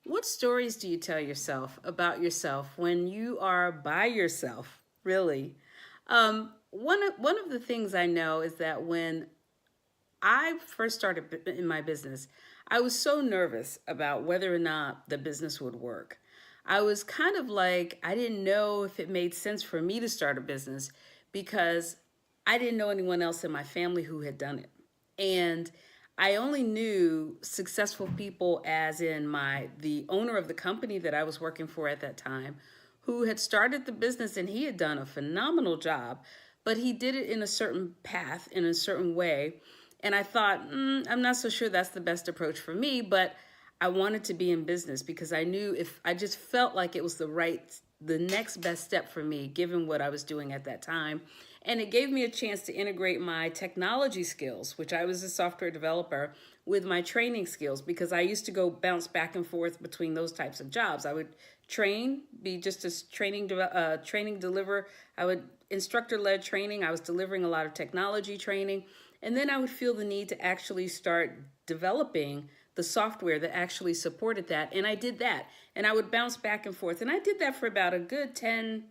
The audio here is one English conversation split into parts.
What stories do you tell yourself about yourself when you are by yourself, really? One of the things I know is that when I first started in my business, I was so nervous about whether or not the business would work. I was kind of like, I didn't know if it made sense for me to start a business because I didn't know anyone else in my family who had done it. And I only knew successful people as in the owner of the company that I was working for at that time, who had started the business and he had done a phenomenal job, but he did it in a certain path, in a certain way. And I thought, I'm not so sure that's the best approach for me, but I wanted to be in business because I knew if I just felt like it was the next best step for me, given what I was doing at that time. And it gave me a chance to integrate my technology skills, which I was a software developer, with my training skills because I used to go bounce back and forth between those types of jobs. I would be just a training deliver. I would instructor led training. I was delivering a lot of technology training. And then I would feel the need to actually start developing the software that actually supported that. And I did that. And I would bounce back and forth. And I did that for about a good 10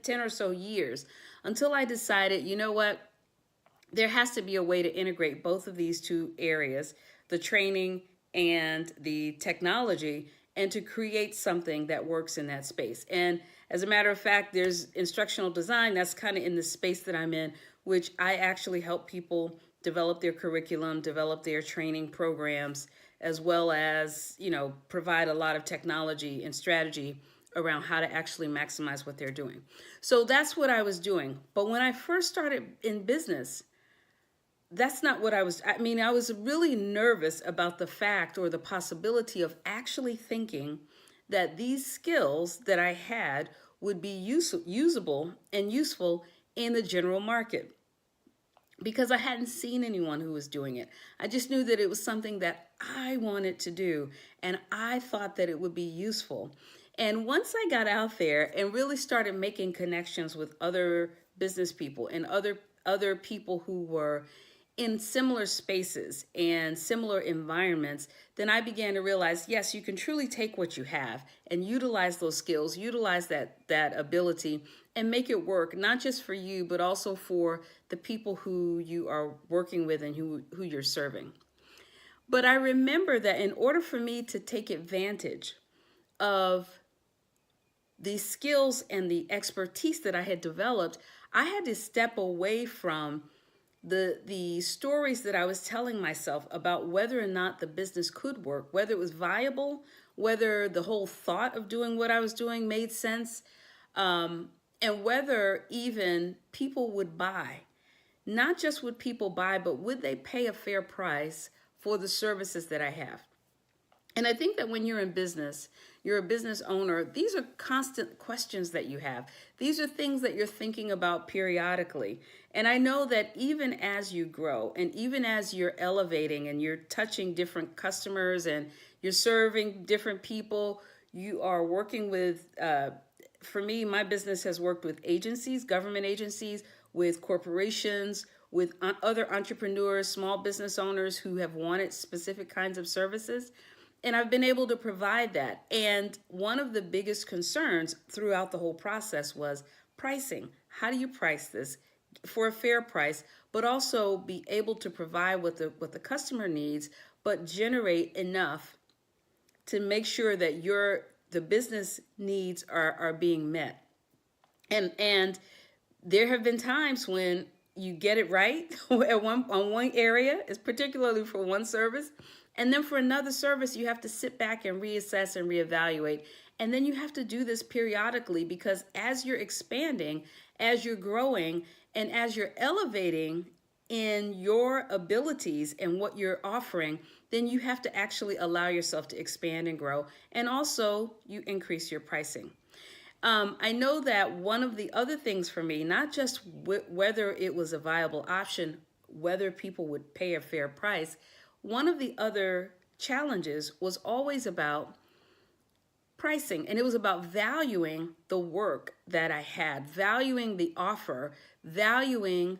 or so years until I decided, you know what? There has to be a way to integrate both of these two areas, the training and the technology, and to create something that works in that space. And as a matter of fact, there's instructional design that's kind of in the space that I'm in, which I actually help people develop their curriculum, develop their training programs, as well as, provide a lot of technology and strategy around how to actually maximize what they're doing. So that's what I was doing. But when I first started in business, that's not what I was really nervous about the fact or the possibility of actually thinking that these skills that I had would be usable and useful in the general market because I hadn't seen anyone who was doing it. I just knew that it was something that I wanted to do, and I thought that it would be useful. And once I got out there and really started making connections with other business people and other people who were in similar spaces and similar environments, then I began to realize, yes, you can truly take what you have and utilize those skills, utilize that ability, and make it work, not just for you, but also for the people who you are working with and who you're serving. But I remember that in order for me to take advantage of the skills and the expertise that I had developed, I had to step away from the stories that I was telling myself about whether or not the business could work, whether it was viable, whether the whole thought of doing what I was doing made sense, and whether even people would buy. Not just would people buy, but would they pay a fair price for the services that I have? And I think that when you're in business, you're a business owner, these are constant questions that you have. These are things that you're thinking about periodically. And I know that even as you grow and even as you're elevating and you're touching different customers and you're serving different people, you are working with, for me, my business has worked with agencies, government agencies, with corporations, with other entrepreneurs, small business owners who have wanted specific kinds of services. And I've been able to provide that. And one of the biggest concerns throughout the whole process was pricing. How do you price this for a fair price, but also be able to provide what the customer needs, but generate enough to make sure that the business needs are being met. And there have been times when you get it right on one area, is particularly for one service, and then for another service you have to sit back and reassess and reevaluate. And then you have to do this periodically because as you're expanding, as you're growing, and as you're elevating in your abilities and what you're offering, then you have to actually allow yourself to expand and grow. And also you increase your pricing. I know that one of the other things for me, not just whether it was a viable option, whether people would pay a fair price, one of the other challenges was always about pricing, and it was about valuing the work that I had, valuing the offer, valuing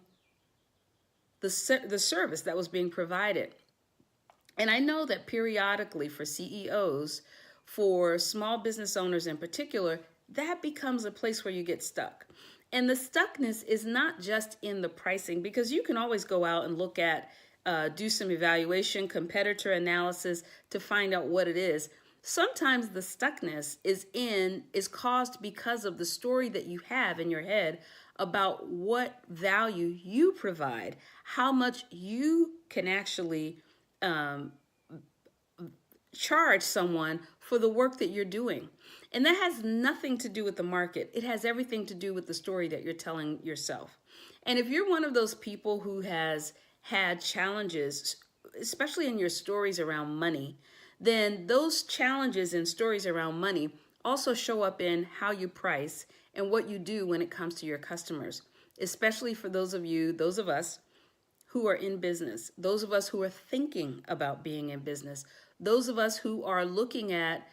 the service that was being provided. And I know that periodically for CEOs, for small business owners in particular, that becomes a place where you get stuck. And the stuckness is not just in the pricing, because you can always go out and look at, do some evaluation, competitor analysis to find out what it is. Sometimes the stuckness is caused because of the story that you have in your head about what value you provide, how much you can actually charge someone for the work that you're doing. And that has nothing to do with the market. It has everything to do with the story that you're telling yourself. And if you're one of those people who has had challenges, especially in your stories around money, then those challenges and stories around money also show up in how you price and what you do when it comes to your customers, especially for those of us who are in business, those of us who are thinking about being in business, those of us who are looking at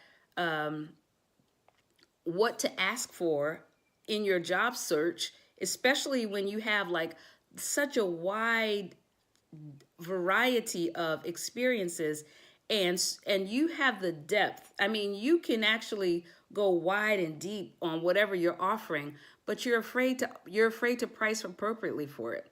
what to ask for in your job search, especially when you have like such a wide variety of experiences and you have the depth. I mean, you can actually go wide and deep on whatever you're offering, but you're afraid to price appropriately for it.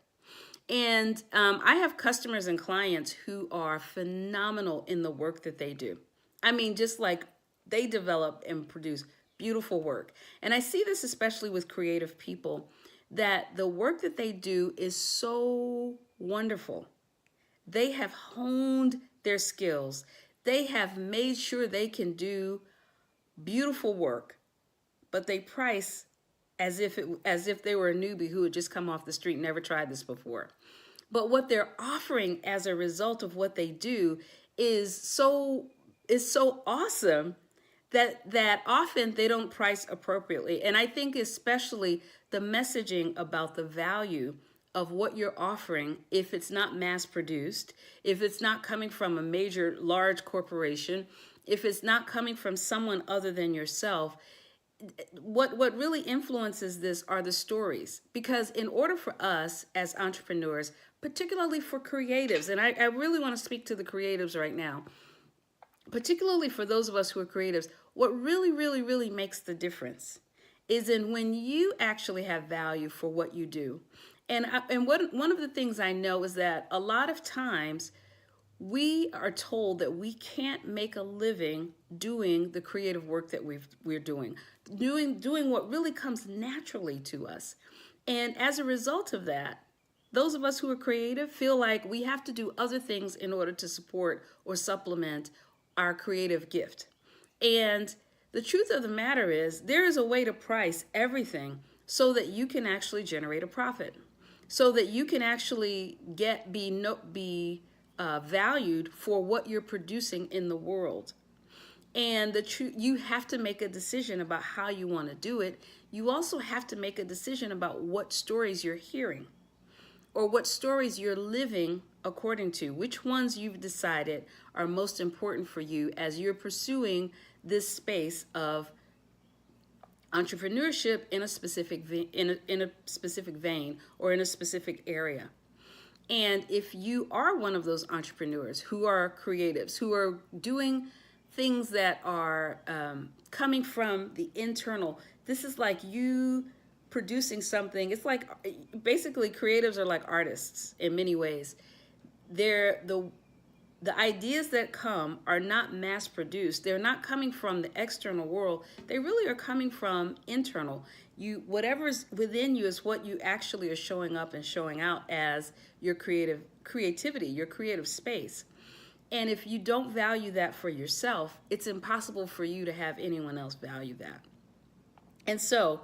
And I have customers and clients who are phenomenal in the work that they do. I mean, just like they develop and produce beautiful work. And I see this especially with creative people, that the work that they do is so wonderful. They have honed their skills. They have made sure they can do beautiful work, but they price as if they were a newbie who had just come off the street and never tried this before. But what they're offering as a result of what they do is so awesome that often they don't price appropriately. And I think especially the messaging about the value of what you're offering, if it's not mass produced, if it's not coming from a major large corporation, if it's not coming from someone other than yourself, what really influences this are the stories. Because in order for us as entrepreneurs, particularly for creatives, and I really want to speak to the creatives right now, particularly for those of us who are creatives, what really makes the difference is in when you actually have value for what you do. And one of the things I know is that a lot of times we are told that we can't make a living doing the creative work that we're doing what really comes naturally to us. And as a result of that, those of us who are creative feel like we have to do other things in order to support or supplement our creative gift. And the truth of the matter is, there is a way to price everything so that you can actually generate a profit, so that you can actually be valued for what you're producing in the world. And you have to make a decision about how you want to do it. You also have to make a decision about what stories you're hearing or what stories you're living according to, which ones you've decided are most important for you as you're pursuing this space of entrepreneurship in a specific vein or in a specific area. And if you are one of those entrepreneurs who are creatives, who are doing things that are coming from the internal, this is like you producing something. It's like basically creatives are like artists in many ways. The ideas that come are not mass produced. They're not coming from the external world. They really are coming from internal. Whatever's within you is what you actually are showing up and showing out as your creativity, your creative space. And if you don't value that for yourself, it's impossible for you to have anyone else value that. And so,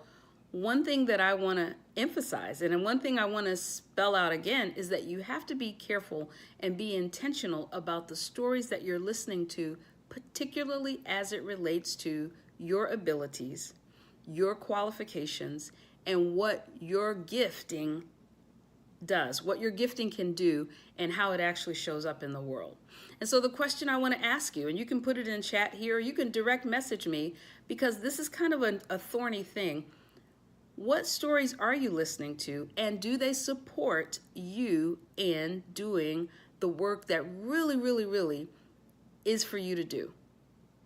one thing that I want to emphasize, and one thing I want to spell out again, is that you have to be careful and be intentional about the stories that you're listening to, particularly as it relates to your abilities, your qualifications, and what your gifting does, what your gifting can do, and how it actually shows up in the world. And so the question I want to ask you, and you can put it in chat here, or you can direct message me, because this is kind of a thorny thing. What stories are you listening to, and do they support you in doing the work that really is for you to do?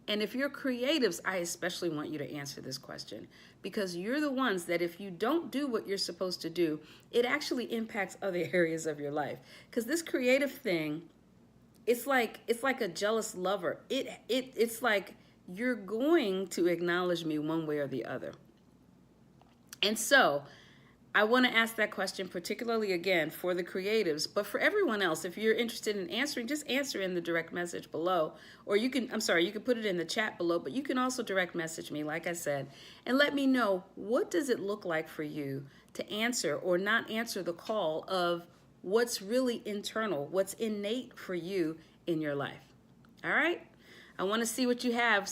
And if you're creatives, I especially want you to answer this question, because you're the ones that if you don't do what you're supposed to do, it actually impacts other areas of your life. Because this creative thing, it's like a jealous lover. It's like you're going to acknowledge me one way or the other. And so I want to ask that question particularly again for the creatives, but for everyone else, if you're interested in answering, just answer in the direct message below. Or you can, I'm sorry, you can put it in the chat below, but you can also direct message me, like I said, and let me know, what does it look like for you to answer or not answer the call of what's really internal, what's innate for you in your life. All right? I want to see what you have.